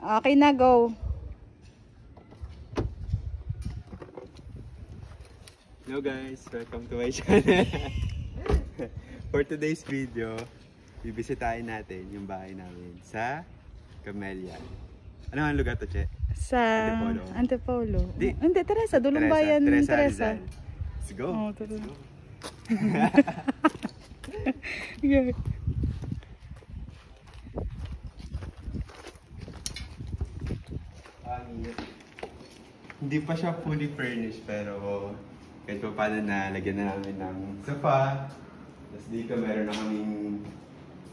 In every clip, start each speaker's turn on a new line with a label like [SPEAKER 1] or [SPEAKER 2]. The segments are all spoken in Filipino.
[SPEAKER 1] Okay na, go.
[SPEAKER 2] Hello guys, welcome to my channel. For today's video, bibisitahin natin yung bahay namin sa Camellia. Ano ang lugar to, Che?
[SPEAKER 1] Sa Antipolo. Hindi, Teresa. Dulong
[SPEAKER 2] Teresa,
[SPEAKER 1] bayan, Teresa.
[SPEAKER 2] Rizal. Let's go.
[SPEAKER 1] Oh,
[SPEAKER 2] Let's go.
[SPEAKER 1] Yeah.
[SPEAKER 2] Hindi pa siya fully furnished pero kahit pa paano na lagyan na namin ng sofa. Tapos dito meron na kaming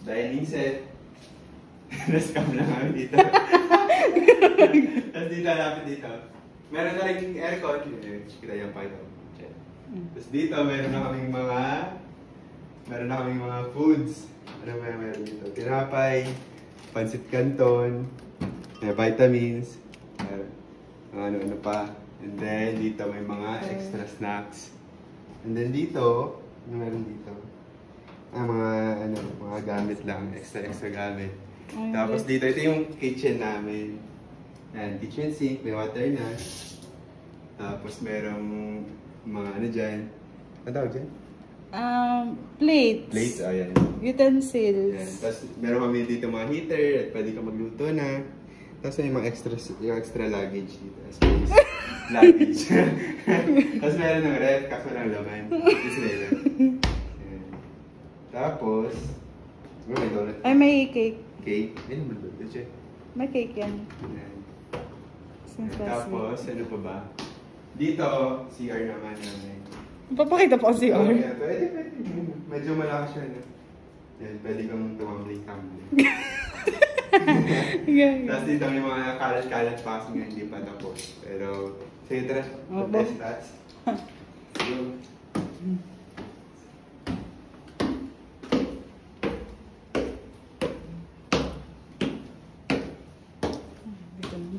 [SPEAKER 2] dining set. Nascam lang kami dito. Tapos dito, lapit dito. Meron na rin aircon. Kita yung pakita ko. Tapos dito meron na kaming mga foods. Ano ba meron dito? Tinapay, pancit canton, may vitamins, ano pa. And then dito may mga extra snacks. And then dito, ano meron dito? Mga gamit lang, extra gamit. Tapos dito, ito yung kitchen namin. Ayan, kitchen sink, may water na. Tapos merong mga ano dyan. Ano tawag dyan?
[SPEAKER 1] Plates.
[SPEAKER 2] Plates, ayan.
[SPEAKER 1] Utensils.
[SPEAKER 2] Ayan. Tapos meron kami dito mga heater at pwede ka magluto na. Tapos may mga extra luggage dito. Space. Luggage. Tapos meron ng ref, kaso ng laman. Disney lang. Ayan. Tapos, may donut.
[SPEAKER 1] Ay, may cake.
[SPEAKER 2] Cake. Ayun naman doon. Check.
[SPEAKER 1] May cake yan.
[SPEAKER 2] Ayan.
[SPEAKER 1] Since
[SPEAKER 2] Tapos, ano pa ba? Dito, CR naman namin.
[SPEAKER 1] Papakita po si
[SPEAKER 2] Oh,
[SPEAKER 1] R.
[SPEAKER 2] yeah, pwede. Medyo malakas siya, no? Yan, pwede kang tumambling-tumbling. Tapos dito may mga kalat-kalat pa kasi nga hindi pa tapos. Pero, sige tara, let's start. So,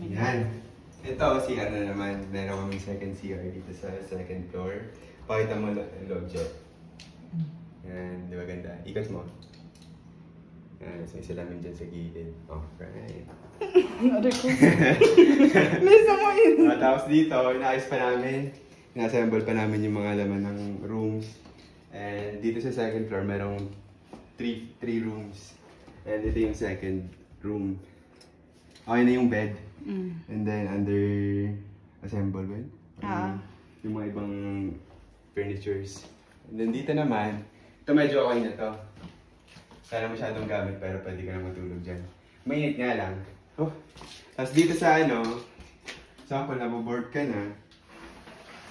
[SPEAKER 2] yan. Ito, CR na naman. Meron kaming second CR dito sa second floor. Pakita mo lang ang loob dyan. Yan, di ba ganda? Ikot mo. Yan, so isa namin dyan sa gilid. Alright.
[SPEAKER 1] Ano ko? Lisa mo yun.
[SPEAKER 2] Tapos dito, inaayos pa namin. Inassemble pa namin yung mga laman ng rooms. And dito sa second floor, merong 3 rooms. And ito yung second room. Okay na yung bed. And then under assemble ba yun? Yung mga ibang furnitures. And then dito naman, ito medyo okay na to. Sana masyadong gamit pero pwede ka na matulog dyan. Mainit nga lang. Oh. Tapos dito sa sample na board ka na,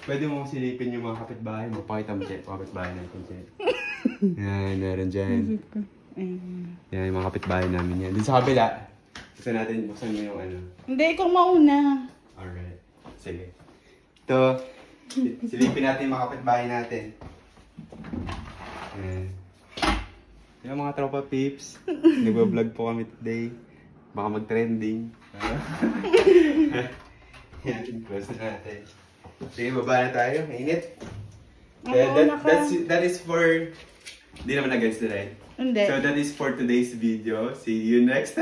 [SPEAKER 2] pwede mo silipin yung mga kapitbahay mo. Pakita mo dyan, kapitbahay natin dyan. Yan, meron dyan. Yan, yung mga kapitbahay namin yan. Dito sa kabila, buksan mo yung
[SPEAKER 1] Hindi, ikaw mauna.
[SPEAKER 2] Alright. Sige. Ito, silipin natin yung mga kapitbahay natin. Ayan. Yung mga tropa peeps, nagbablog po kami today. Baka mag-trending. Yan, close na natin. Sige, baba na tayo. Mainit. That is for... Hindi naman against the right?
[SPEAKER 1] Hindi.
[SPEAKER 2] So that is for today's video. See you next time.